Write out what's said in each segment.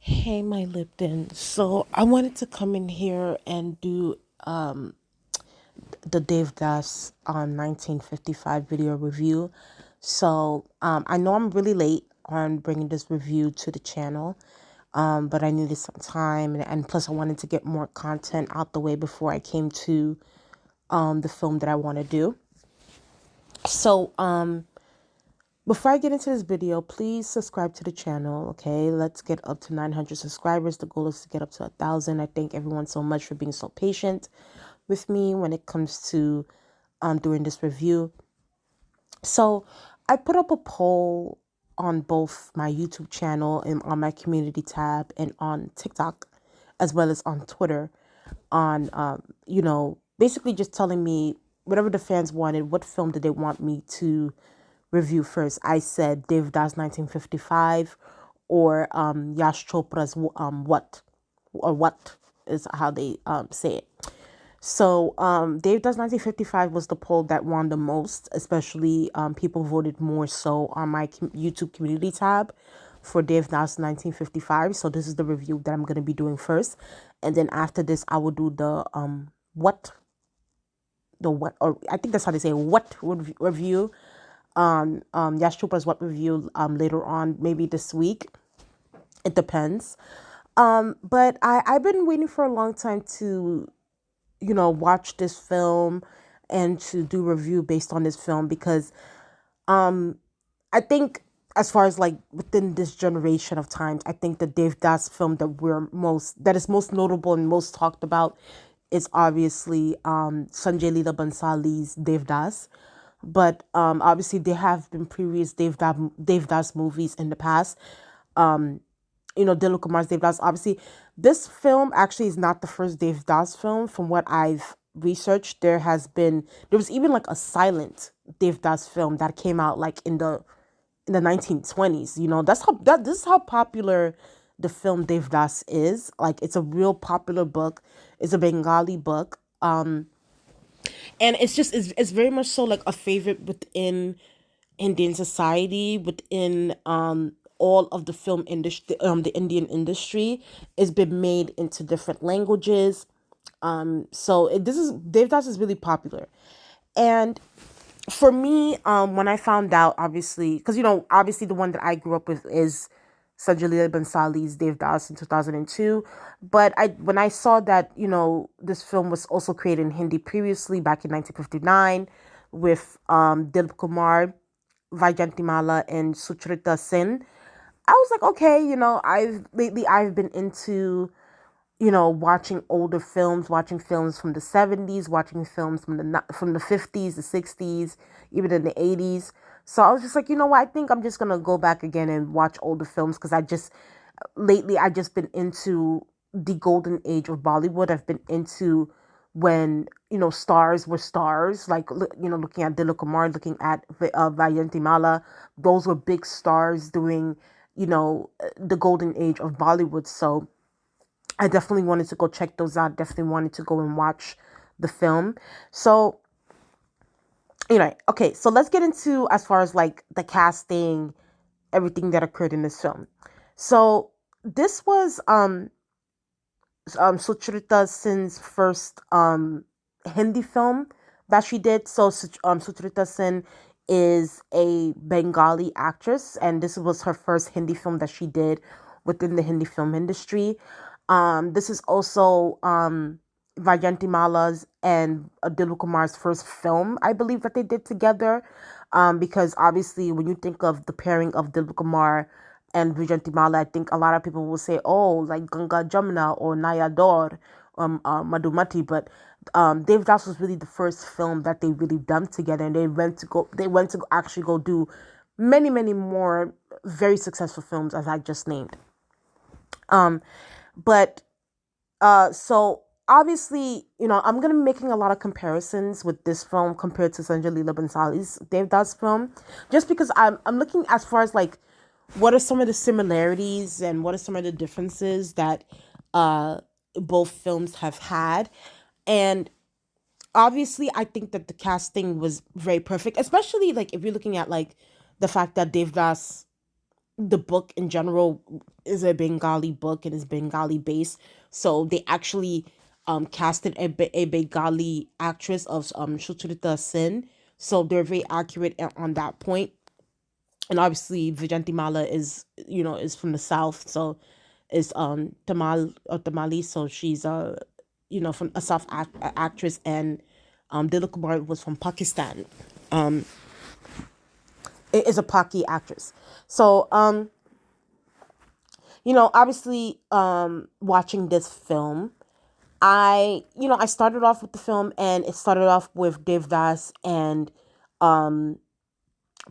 Hey, my Lipton. So I wanted to come in here and do the Devdas 1955 video review. I know I'm really late on bringing this review to the channel, but I needed some time, and plus I wanted to get more content out the way before I came to the film that I want to do. So before I get into this video, please subscribe to the channel, okay? Let's get up to 900 subscribers. The goal is to get up to 1,000. I thank everyone so much for being so patient with me when it comes to doing this review. So I put up a poll on both my YouTube channel and on my community tab and on TikTok, as well as on Twitter, on, basically just telling me whatever the fans wanted, what film did they want me to review first. I said Devdas 1955 or Yash Chopra's What is how they say it. So Devdas 1955 was the poll that won the most, especially people voted more so on my YouTube community tab for Devdas 1955. So this is the review that I'm going to be doing first. And then after this, I will do what, or I think that's how they say what review on Yash Chopra's What review later on, maybe this week. It depends. But I've been waiting for a long time to, watch this film and to do review based on this film because I think as far as like within this generation of times, I think the Devdas film that is most notable and most talked about is obviously Sanjay Leela Bansali's Devdas. But obviously there have been previous Devdas movies in the past. Dilip Kumar's Devdas. Obviously, this film actually is not the first Devdas film. From what I've researched, there was even like a silent Devdas film that came out like in the 1920s. This is how popular the film Devdas is. Like it's a real popular book. It's a Bengali book. And it's very much so like a favorite within Indian society, within all of the film industry, the Indian industry. It's been made into different languages. This is Devdas is really popular. And for me, when I found out, obviously, because obviously the one that I grew up with is Sanjay Bansali's Devdas in 2002. But when I saw that this film was also created in Hindi previously back in 1959 with Dilip Kumar, Vyjayanthimala, and Suchrita Sen, I was like, okay, I've been into watching older films, watching films from the 70s, watching films from the 50s, the 60s, even in the 80s. So I was just like, you know what? I think I'm just going to go back again and watch older films because I just been into the golden age of Bollywood. I've been into when, stars were stars, like, looking at Dilip Kumar, looking at Vyjayanthimala. Those were big stars during, the golden age of Bollywood. So I definitely wanted to go check those out. Definitely wanted to go and watch the film. So, okay, so let's get into as far as like the casting, everything that occurred in this film. So this was Suchrita Sen's first Hindi film that she did. So Suchrita Sen is a Bengali actress, and this was her first Hindi film that she did within the Hindi film industry. This is also Vyjayanthimala's and Dilip Kumar's first film, I believe, that they did together. Because obviously, when you think of the pairing of Dilip Kumar and Vyjayanthimala, I think a lot of people will say, "Oh, like Ganga Jamuna or Nayador, Madhumati." But Devdas was really the first film that they really done together, and They went to actually go do many, many more very successful films, as I just named. But so obviously, I'm gonna be making a lot of comparisons with this film compared to Sanjay Leela Bansali's Devdas film, just because I'm looking as far as like what are some of the similarities and what are some of the differences that both films have had. And obviously I think that the casting was very perfect, especially like if you're looking at like the fact that Devdas the book in general is a Bengali book and is Bengali based. So they actually casted a Bengali actress of Suchrita Sen. So they're very accurate on that point. And obviously Vyjayanthimala is, is from the south, so is Tamali, so she's from a actress, and Dilip Kumar was from Pakistan. Um, is a Paki actress. So obviously, watching this film, I started off with the film, and it started off with Devdas and um,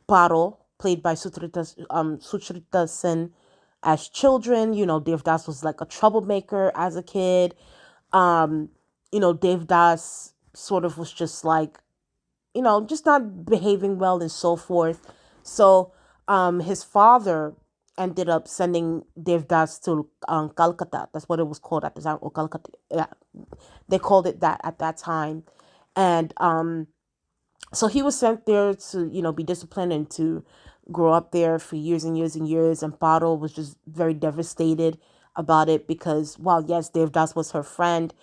Paro, played by Suchrita Sen, as children. Devdas was like a troublemaker as a kid. Um, Devdas sort of was just like, just not behaving well and so forth. So, his father ended up sending Devdas to Calcutta. That's what it was called at the time, or Calcutta. Yeah, they called it that at that time, and so he was sent there to be disciplined and to grow up there for years and years and years. And Paro was just very devastated about it because, while yes, Devdas was her friend,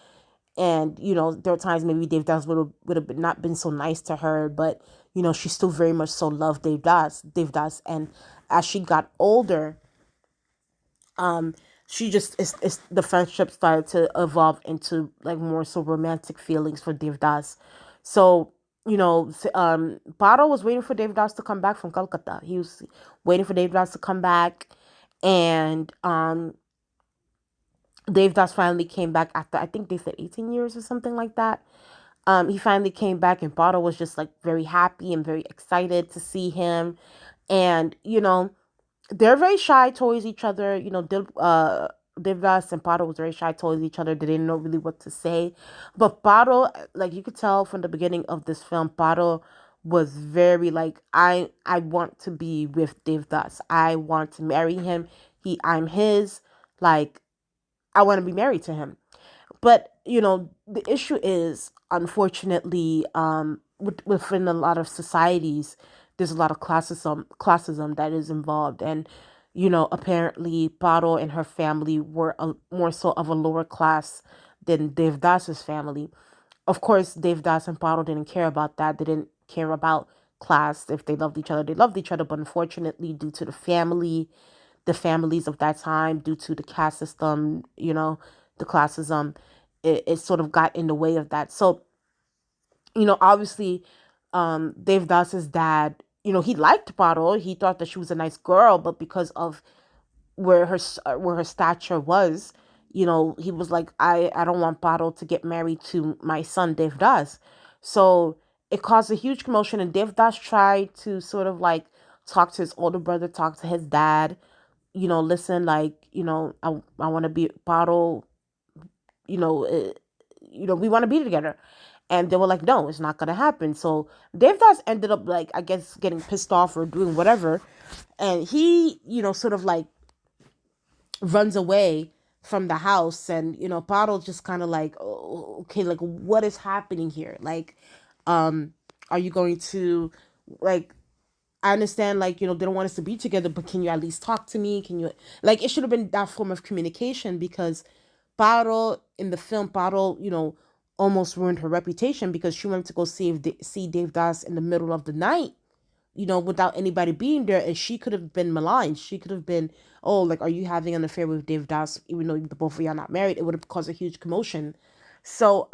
and there were times maybe Devdas would have not been so nice to her, but she still very much so loved Devdas. And as she got older, she just is the friendship started to evolve into like more so romantic feelings for Devdas. So Paro was waiting for Devdas to come back from Calcutta. He was waiting for Devdas to come back, and Devdas finally came back after, I think they said 18 years or something like that. He finally came back, and Bottle was just like very happy and very excited to see him. And they're very shy towards each other. Devdas and Bottle was very shy towards each other. They didn't know really what to say. But Bottle, like you could tell from the beginning of this film, Bottle was very like, I want to be with Devdas. I want to marry him. I'm his. Like, I want to be married to him. But the issue is, unfortunately, within a lot of societies, there's a lot of classism that is involved. And apparently Paro and her family were more so of a lower class than Devdas's family. Of course, Devdas and Paro didn't care about that. They didn't care about class. If they loved each other, they loved each other. But unfortunately, due to the families of that time, due to the caste system, the classism, it sort of got in the way of that. So, obviously, Dave Das's dad, he liked Paro. He thought that she was a nice girl, but because of where her stature was, he was like, I don't want Paro to get married to my son Dave Das. So it caused a huge commotion, and Dave Das tried to sort of like talk to his older brother, talk to his dad, listen, like, I want to be Paro, you know, uh, we want to be together. And they were like, no, it's not going to happen. So Devdas ended up, like, I guess, getting pissed off or doing whatever. And he, sort of like runs away from the house. And, Paro just kind of like, oh, okay, like, what is happening here? Like, are you going to, like, I understand, like, they don't want us to be together, but can you at least talk to me? Can you, like, it should have been that form of communication, because Paro, in the film, Paro, almost ruined her reputation because she went to go see Dave Das in the middle of the night, without anybody being there, and she could have been maligned. She could have been, oh, like, are you having an affair with Dave Das, even though the both of you are not married? It would have caused a huge commotion. So,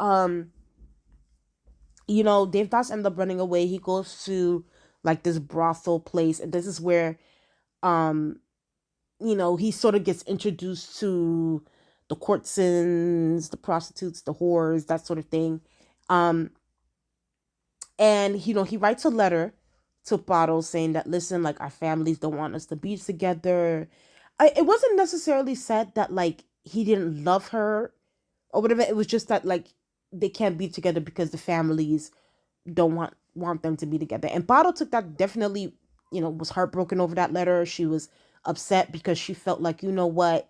Dave Das ended up running away. He goes to like this brothel place, and this is where um he sort of gets introduced to the courtesans, the prostitutes, the whores, that sort of thing. Um, and he writes a letter to Paro saying that, listen, like, our families don't want us to be together. It wasn't necessarily said that like he didn't love her or whatever. It was just that like they can't be together because the families don't want them to be together. And Paro took that, definitely, was heartbroken over that letter. She was upset because she felt like, what,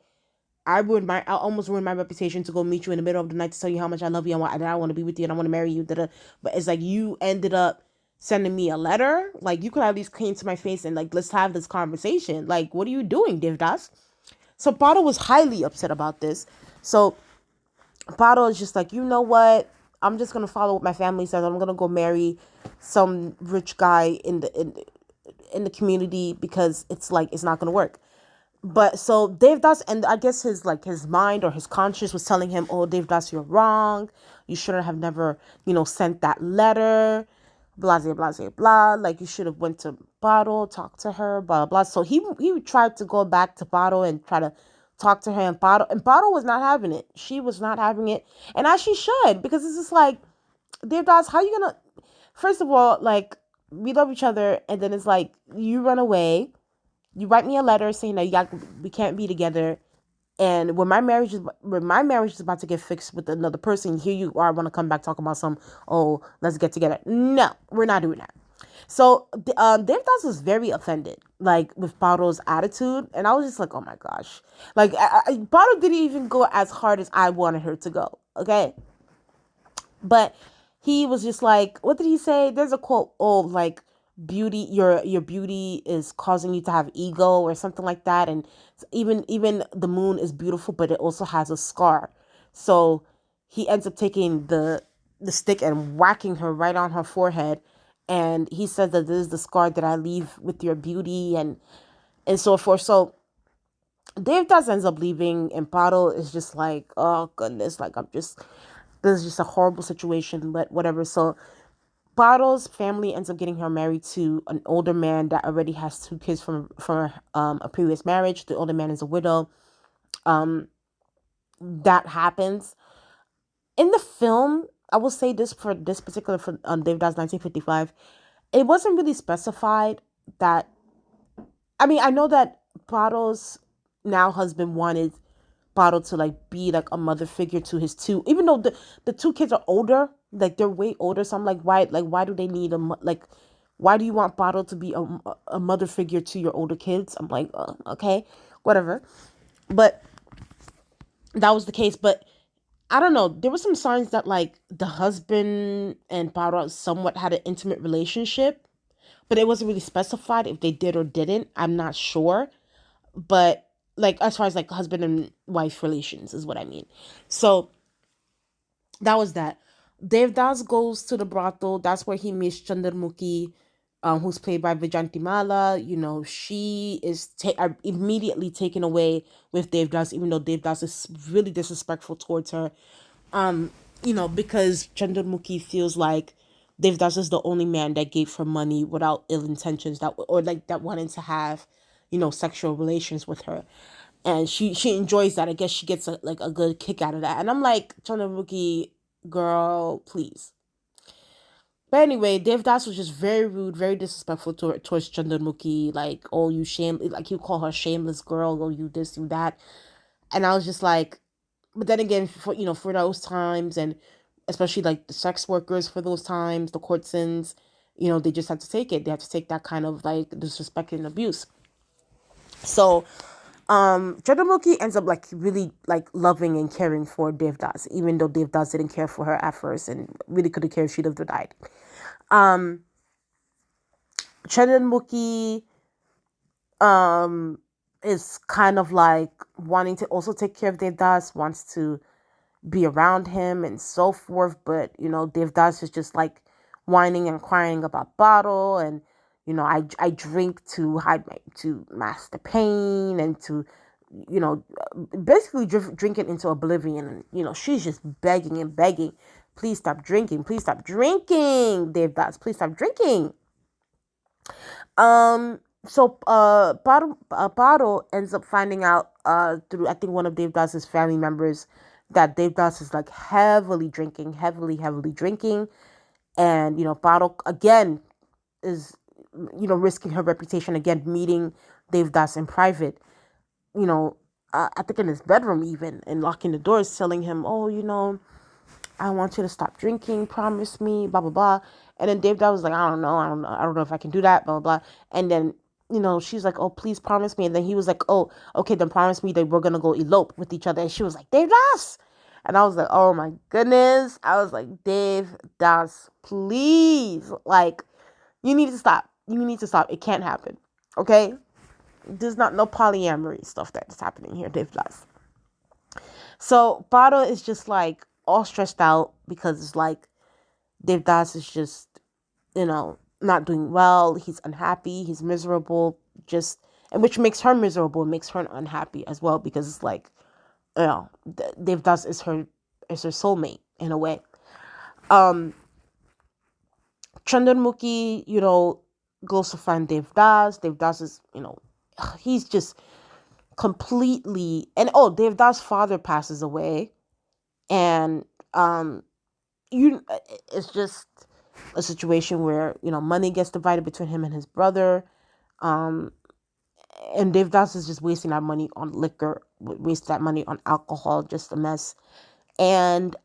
I almost ruined my reputation to go meet you in the middle of the night to tell you how much I love you and I want to be with you and I want to marry you. Da-da. But it's like you ended up sending me a letter. Like, you could at least came to my face and like, let's have this conversation. Like, what are you doing, Devdas? So Pato was highly upset about this. So Pato is just like, you know what? I'm just gonna follow what my family says. I'm gonna go marry some rich guy in the community because it's like it's not gonna work. But so Devdas, and I guess his like his mind or his conscience was telling him, "Oh, Devdas, you're wrong. You shouldn't have never, sent that letter. Blah blah blah blah. Like, you should have went to Bottle, talk to her, blah blah." So he tried to go back to Bottle and try to talk to her, and Bottle was not having it. She was not having it, and as she should, because it's just like, Devdas, how you gonna? First of all, like, we love each other, and then it's like you run away, you write me a letter saying that we can't be together, and when my marriage is about to get fixed with another person, here you are want to come back talking about some, oh, let's get together. No, we're not doing that. So Devdas was very offended, like, with Paro's attitude, and I was just like, oh my gosh, like, Paro didn't even go as hard as I wanted her to go. Okay, but he was just like, what did he say? There's a quote, oh, like, beauty, your beauty is causing you to have ego or something like that. And even the moon is beautiful, but it also has a scar. So he ends up taking the stick and whacking her right on her forehead. And he said that this is the scar that I leave with your beauty, and so forth. So Devdas ends up leaving, and Paro is just like, oh goodness, like, this is just a horrible situation, but whatever. So Paro's family ends up getting her married to an older man that already has two kids from a previous marriage. The older man is a widow. That happens in the film. I will say this for this particular for Devdas 1955. It wasn't really specified that. I mean, I know that Paro's now husband wanted Bottle to like be like a mother figure to his two, even though the two kids are older, like they're way older. So I'm like, why do they need like, why do you want Bottle to be a mother figure to your older kids? I'm like, okay, whatever. But that was the case. But I don't know. There were some signs that like the husband and Bottle somewhat had an intimate relationship, but it wasn't really specified if they did or didn't. I'm not sure, but like, as far as like husband and wife relations is what I mean. So that was that. Devdas goes to the brothel. That's where he meets Chandramukhi, who's played by Vyjayanthimala. She is immediately taken away with Devdas, even though Devdas is really disrespectful towards her. Because Chandramukhi feels like Devdas is the only man that gave her money without ill intentions, or like that wanted to have, sexual relations with her. And she enjoys that. I guess she gets a good kick out of that. And I'm like, Chandramukhi, girl, please. But anyway, Devdas was just very rude, very disrespectful towards Chandramukhi. Like, oh, you shame, like, you call her shameless girl, oh, you this, you that. And I was just like, but then again, for those times, and especially like the sex workers for those times, the courtesans, they just had to take it. They had to take that kind of like disrespect and abuse. So Chandramukhi ends up like really like loving and caring for Devdas, even though Devdas didn't care for her at first and really couldn't care if she lived or died. Um, Chandramukhi is kind of like wanting to also take care of Devdas, wants to be around him and so forth, but Devdas is just like whining and crying about Bottle, and I drink to to mask the pain and to you know basically drinking into oblivion. And she's just begging and begging, please stop drinking, please stop drinking, Devdas, please stop drinking. So Bottle ends up finding out through, I think, one of Devdas's family members, that Devdas is like heavily drinking, heavily drinking. And Bottle again is risking her reputation again, meeting Devdas in private, you know I think in his bedroom even, and locking the doors, telling him, oh, I want you to stop drinking, promise me, blah blah blah. And then Devdas was like, I don't know if I can do that, blah blah blah. And then she's like, oh, please promise me. And then he was like, oh, okay, then promise me that we're gonna go elope with each other. And she was like, Devdas. And I was like, oh my goodness. I was like, Devdas, please, like, You need to stop. You need to stop. It can't happen. Okay? There's not no polyamory stuff that's happening here, Devdas. So Bado is just like all stressed out because it's like Devdas is just, not doing well. He's unhappy. He's miserable. Just, and which makes her miserable, makes her unhappy as well, because it's like, Devdas is her soulmate in a way. Chandramukhi, goes to find Devdas. Devdas is, he's just completely, and Devdas' father passes away, and you it's just a situation where money gets divided between him and his brother, and Devdas is just wasting that money on liquor, waste that money on alcohol, just a mess. And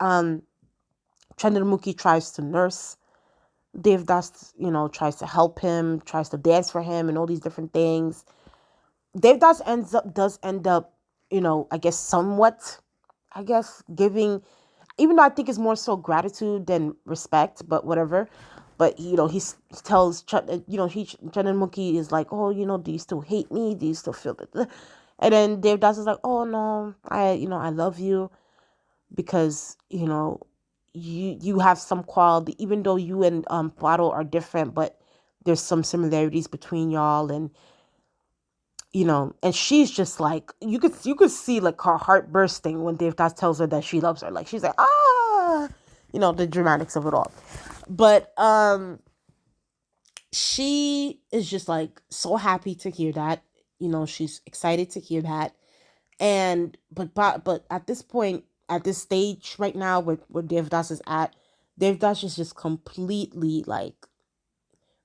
Chandramukhi tries to nurse Devdas, tries to help him, tries to dance for him, and all these different things. Devdas does end up, I guess somewhat, giving, even though I think it's more so gratitude than respect, but whatever. But he tells Chandramukhi is like, oh, do you still hate me? Do you still feel that? And then Devdas is like, oh no, I love you, because you have some quality, even though you and Paro are different, but there's some similarities between y'all. And and she's just like, you could see like her heart bursting when Devdas tells her that she loves her. Like, she's like, the dramatics of it all. But she is just like so happy to hear that. She's excited to hear that. And but at this point, at this stage right now, where Devdas is at, Devdas is just completely like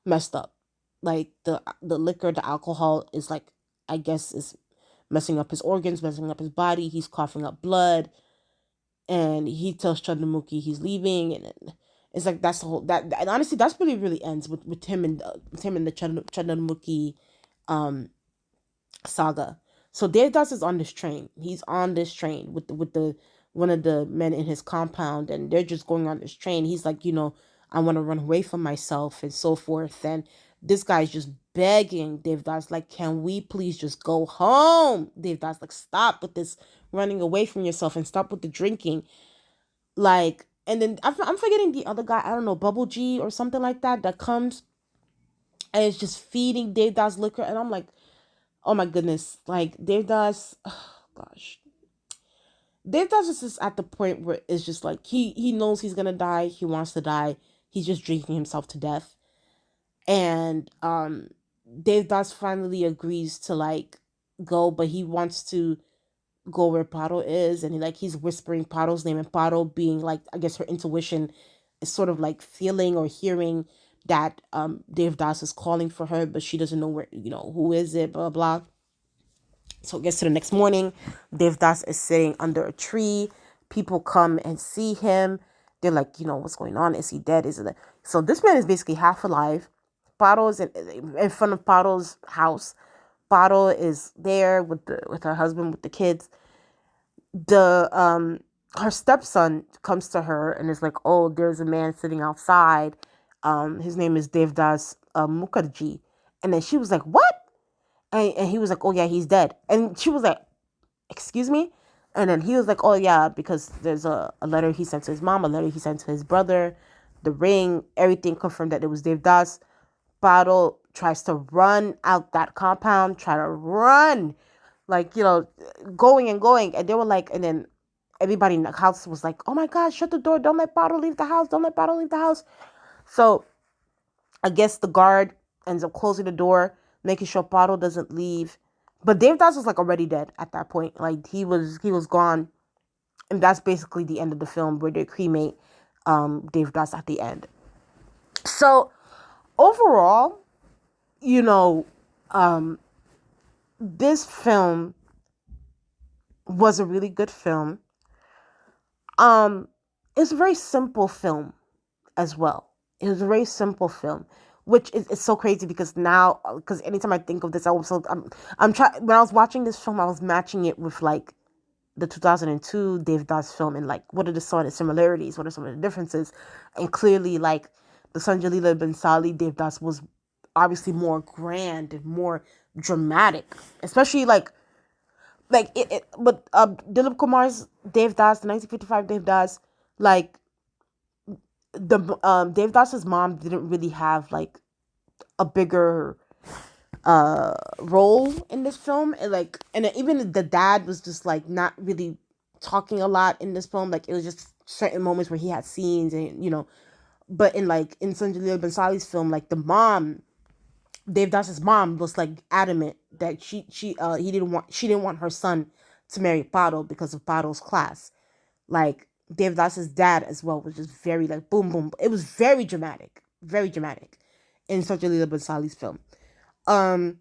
messed up. Like the liquor, the alcohol is like, I guess, is messing up his organs, messing up his body. He's coughing up blood, and he tells Chandramukhi he's leaving, and it's like that's the whole that. And honestly, that's really ends with him and the Chandramukhi saga. So Devdas is on this train. He's on this train with the one of the men in his compound, and they're just going on this train. He's like, I want to run away from myself and so forth. And this guy's just begging Devdas, like, can we please just go home? Devdas, like, stop with this running away from yourself and stop with the drinking. Like, and then I'm forgetting the other guy. I don't know, Bubble G or something like that comes and is just feeding Devdas liquor. And I'm like, oh my goodness, like Devdas, oh gosh. Devdas is just at the point where it's just like he knows he's gonna die. He wants to die. He's just drinking himself to death. And Devdas finally agrees to like go, but he wants to go where Paro is, and he's whispering Paro's name, and Paro, being like, I guess her intuition is sort of like feeling or hearing that Devdas is calling for her, but she doesn't know where, who is it, blah blah. So it gets to the next morning. Devdas is sitting under a tree. People come and see him. They're like, what's going on? Is he dead? Is it? So this man is basically half alive. Paro is in front of Paro's house. Paro is there with her husband, with the kids. The her stepson comes to her and is like, oh, there's a man sitting outside. His name is Devdas Mukherjee. And then she was like, what? And he was like, oh yeah, he's dead. And she was like, excuse me? And then he was like, oh yeah, because there's a letter he sent to his mom, a letter he sent to his brother, the ring, everything confirmed that it was Devdas. Paro tries to run out that compound, try to run, like, going and going. And they were like, and then everybody in the house was like, oh my God, shut the door. Don't let Paro leave the house. Don't let Paro leave the house. So I guess the guard ends up closing the door, making sure Paro doesn't leave. But Devdas was like already dead at that point. Like he was gone. And that's basically the end of the film, where they cremate Devdas at the end. So overall, this film was a really good film. It's a very simple film as well. It was a very simple film, which is so crazy because anytime I think of this, I'm trying, when I was watching this film, I was matching it with like the 2002 Devdas film, and like, what are some of the similarities? What are some of the differences? And clearly, like, the Sanjalila Bensali Devdas was obviously more grand and more dramatic, especially but Dilip Kumar's Devdas, the 1955 Devdas, like the Devdas's mom didn't really have like a bigger role in this film, and even the dad was just like not really talking a lot in this film. Like it was just certain moments where he had scenes, and but in Sanjalila Bansali's film, like the mom, Devdas's mom was like adamant that she didn't want her son to marry Paro because of Paro's class. Like Devdas's dad as well was just very like boom boom. It was very dramatic in Sanjalila Bansali's film. Um,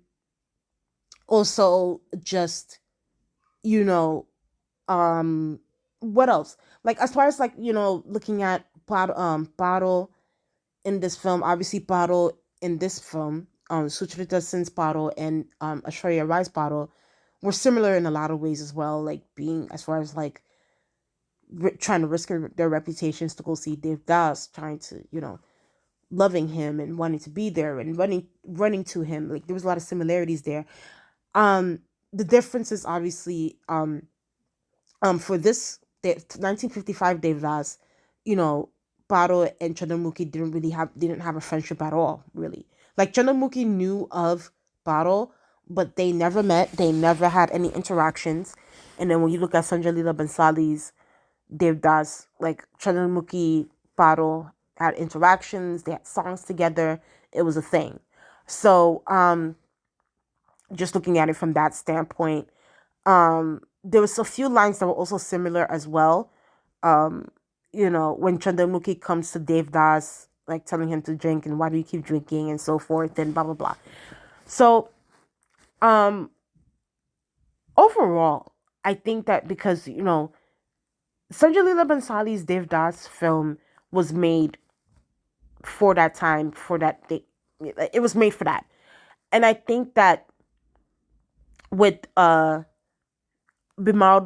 Also, just you know, what else? Like as far as like looking at Paro in this film, obviously Paro in this film, Suchrita Sin's Paro and Ashwarya Rai's Paro were similar in a lot of ways as well. Like being as far as like trying to risk their reputations to go see Devdas, trying to loving him and wanting to be there and running to him. Like there was a lot of similarities there. Um, the difference is obviously for this 1955 Devdas, you know, Paro and Chandramukhi didn't have a friendship at all, really. Like Chandramukhi knew of Paro, but they never met. They never had any interactions. And then when you look at Sanjalila Bansali's Devdas, like Chandramukhi, Paro had interactions. They had songs together. It was a thing. So just looking at it from that standpoint, there was a few lines that were also similar as well. Um, when Chandramukhi comes to Devdas, like telling him to drink and why do you keep drinking and so forth and blah blah blah. So um, overall, I think that because Sanjalila Bansali's Devdas film was made for that time, for that day, it was made for that, and I think that with Bimal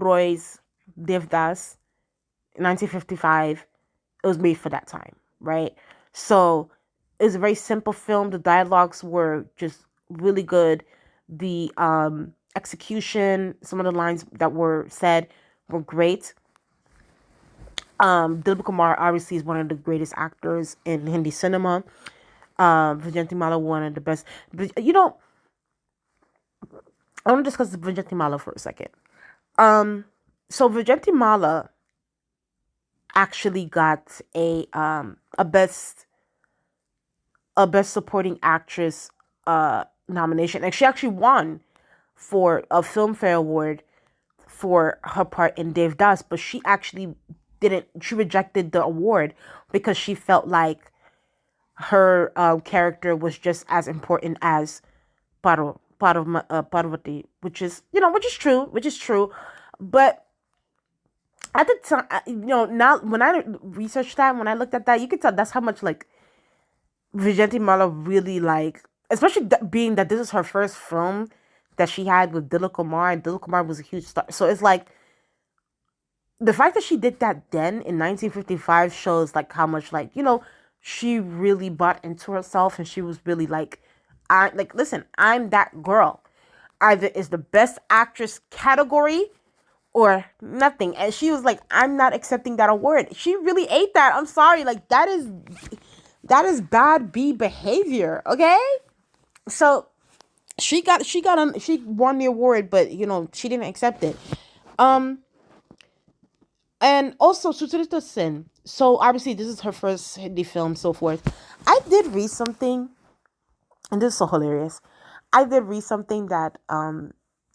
Roy's Devdas, 1955, it was made for that time, right? So it was a very simple film. The dialogues were just really good. The execution, some of the lines that were said were great. Dilip Kumar obviously is one of the greatest actors in Hindi cinema. Vyjayanthimala, one of the best. But I want to discuss Vyjayanthimala for a second. So Vyjayanthimala actually got a best supporting actress nomination, and she actually won for a Filmfare Award for her part in Devdas, but she actually didn't. She rejected the award because she felt like her character was just as important as Parvati, which is true, but at the time, now when I researched that, when I looked at that, you could tell that's how much like Mala really like, especially being that this is her first film that she had with Dilip Kumar, and Dilip Kumar was a huge star. So it's like the fact that she did that then in 1955 shows like how much like she really bought into herself, and she was really like, I like listen, I'm that girl. Either is the best actress category or nothing. And she was like, I'm not accepting that award. She really ate that. I'm sorry. Like that is bad B behavior. Okay. So she won the award, but she didn't accept it. Um and also Sucharita Sin. So obviously this is her first Hindi film, so forth. I did read something, and this is so hilarious. I did read something that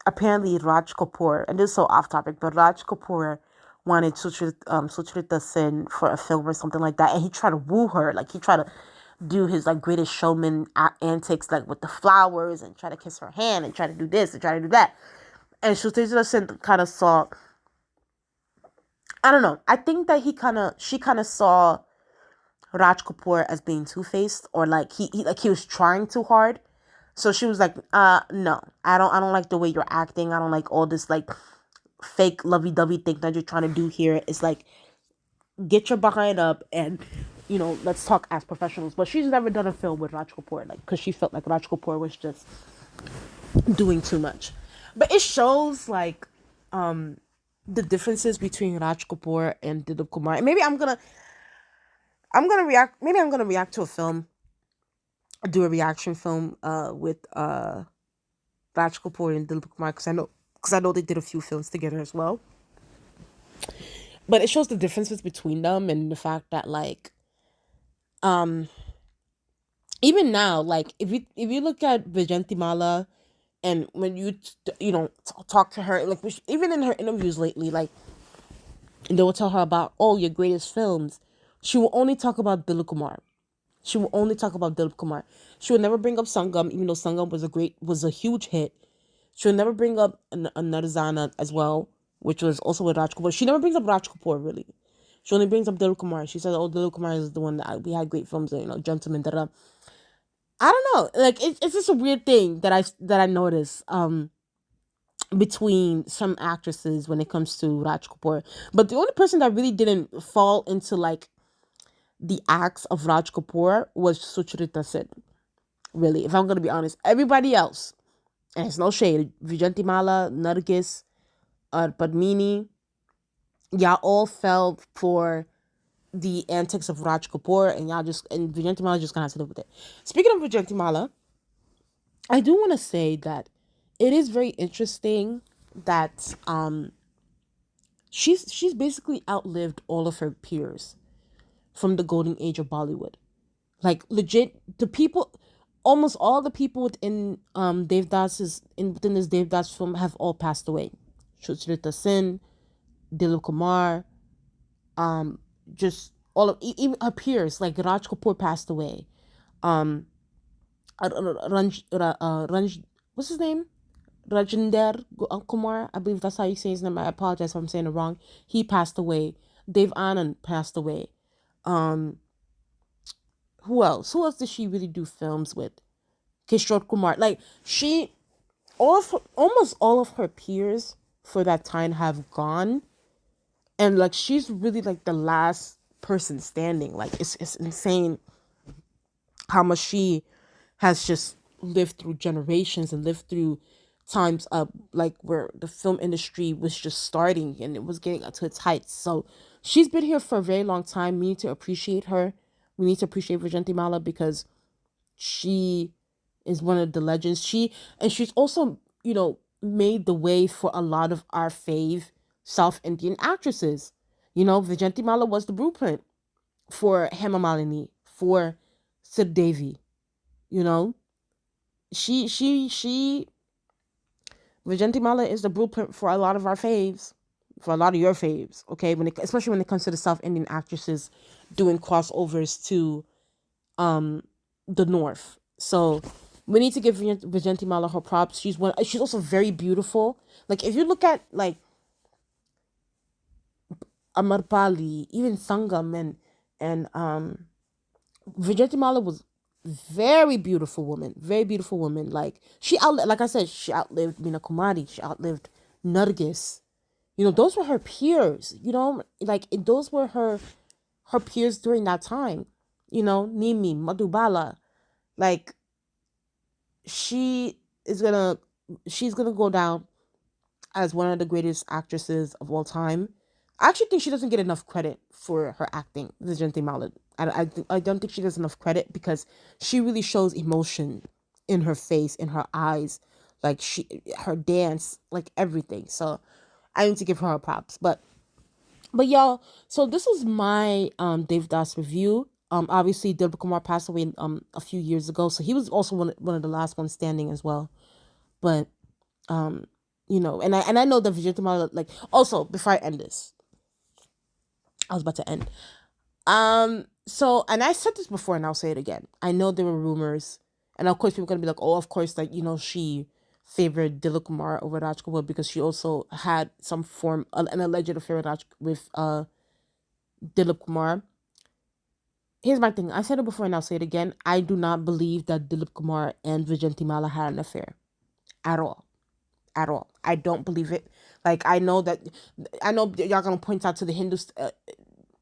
apparently Raj Kapoor, and this is so off topic, but Raj Kapoor wanted Suchrita Sin for a film or something like that, and he tried to woo her, like he tried to do his like greatest showman antics, like with the flowers, and try to kiss her hand, and try to do this and try to do that, and Suchrita Sin kind of saw. I don't know. I think that she kind of saw Raj Kapoor as being two faced, or like he was trying too hard. So she was like, no, I don't like the way you're acting. I don't like all this like fake lovey dovey thing that you're trying to do here. It's like, get your behind up and let's talk as professionals. But she's never done a film with Raj Kapoor, like, because she felt like Raj Kapoor was just doing too much. But it shows like the differences between Raj Kapoor and Dilip Kumar. And maybe I'm gonna react. Maybe I'm gonna react to a film, do a reaction film with Raj Kapoor and Dilip Kumar, because I know they did a few films together as well. But it shows the differences between them and the fact that like um even now, like if you look at Vyjayanthimala, and when talk to her, like even in her interviews lately, like they will tell her about, oh, your greatest films, she will only talk about Dilip Kumar. She will only talk about Dilip Kumar. She will never bring up Sangam, even though Sangam was a huge hit. She will never bring up Narzana as well, which was also with Raj Kapoor. She never brings up Raj Kapoor really. She only brings up Dilip Kumar. She says, "Oh, Dilip Kumar is the one that we had great films, Gentleman." Da da. I don't know. Like it's just a weird thing that I notice between some actresses when it comes to Raj Kapoor. But the only person that really didn't fall into like the acts of Raj Kapoor was Suchrita Sen. Really, if I'm gonna be honest, everybody else, and it's no shade, Vijantimala, Nargis, Padmini, y'all all fell for the antics of Raj Kapoor, and Vijantimala just kind of had to live with it. Speaking of Vijantimala, I do want to say that it is very interesting that she's basically outlived all of her peers from the golden age of Bollywood. Like legit, the people, almost all the people within this Devdas film have all passed away. Shuchrita Sen, Dilip Kumar, just all of even her peers, like Raj Kapoor passed away. Um, Ranj, what's his name? Rajinder Kumar, I believe that's how you say his name. I apologize if I'm saying it wrong. He passed away. Dev Anand passed away. Um, who else? Who else did she really do films with? Kishore Kumar. Like almost all of her peers for that time have gone, and like she's really like the last person standing. Like it's insane how much she has just lived through generations and lived through times of like where the film industry was just starting and it was getting to its heights. So she's been here for a very long time. We need to appreciate her. We need to appreciate Virjanti Mala because she is one of the legends. She's also, made the way for a lot of our fave South Indian actresses. Vijanti Mala was the blueprint for Hema Malini, for Sid Devi. You know, she Vijanti Mala is the blueprint for a lot of our faves, for a lot of your faves. Okay, especially when it comes to the South Indian actresses doing crossovers to the North. So we need to give Vijanti Mala her props. She's also very beautiful. Like if you look at like Amarpali, even Sangam and Vijanti Mala was very beautiful woman. Like like I said, she outlived Meena Kumari. She outlived Nargis. Those were her peers. Like those were her peers during that time. Nimi, Madhubala. Like she is gonna she's gonna go down as one of the greatest actresses of all time. I actually think she doesn't get enough credit for her acting, Vijanti Mala. I don't think she does enough credit because she really shows emotion in her face, in her eyes, like her dance, like everything. So I need to give her props. But y'all, so this was my Devdas review. Obviously Dilip Kumar passed away a few years ago, so he was also one of the last ones standing as well. But and I know that Vijay, like, also before I end this, I was about to end. So, and I said this before and I'll say it again. I know there were rumors, and of course people are gonna be like, oh, of course, like, she favored Dilip Kumar over Raj Kapoor because she also had some form an alleged affair with Dilip Kumar. Here's my thing. I said it before and I'll say it again. I do not believe that Dilip Kumar and Vijantimala had an affair at all. At all. I don't believe it. Like, I know y'all gonna point out to the Hindus,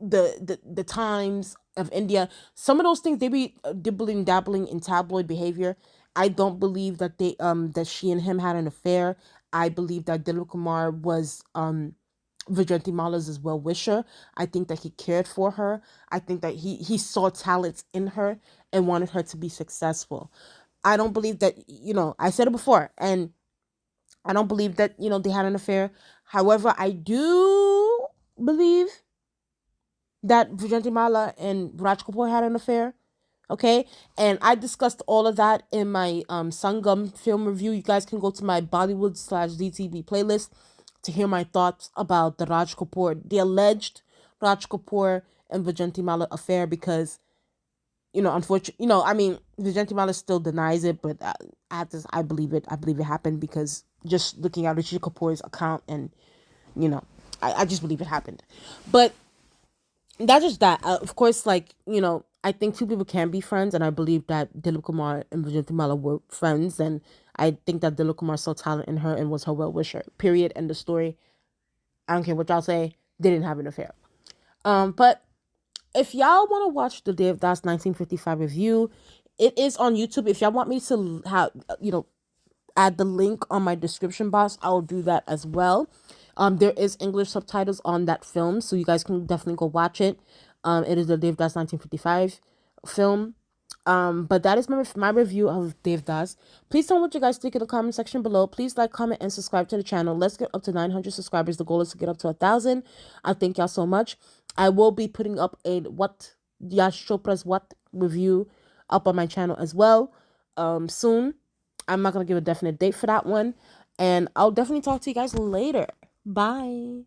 the times of India. Some of those things they be dibbling dabbling in tabloid behavior. I don't believe that that she and him had an affair. I believe that Dilip Kumar was Vyjayanthimala's as well wisher. I think that he cared for her. I think that he saw talents in her and wanted her to be successful. I don't believe that, I said it before, and I don't believe that, they had an affair. However, I do believe that Vyjayanthimala and Raj Kapoor had an affair. Okay, and I discussed all of that in my Sangam film review. You guys can go to my Bollywood/DTV playlist to hear my thoughts about the alleged Raj Kapoor and Vyjayanthimala affair, because unfortunately, I mean, Vyjayanthimala still denies it, but I believe it. I believe it happened, because just looking at Rishi Kapoor's account, and you know, I just believe it happened. But that's just that. Of course, like, I think two people can be friends, and I believe that Dilip Kumar and Vyjayanthimala were friends, and I think that Dilip Kumar saw talent in her and was her well wisher. Period. End of story. I don't care what y'all say. They didn't have an affair. But if y'all want to watch the Devdas 1955 review, it is on YouTube. If y'all want me to have, add the link on my description box, I'll do that as well. There is English subtitles on that film, so you guys can definitely go watch it. It is the Devdas 1955 film. But that is my review of Devdas. Please tell me what you guys think in the comment section below. Please like, comment, and subscribe to the channel. Let's get up to 900 subscribers. The goal is to get up to 1,000. I thank y'all so much. I will be putting up a Yash Chopra's What review up on my channel as well soon. I'm not going to give a definite date for that one. And I'll definitely talk to you guys later. Bye.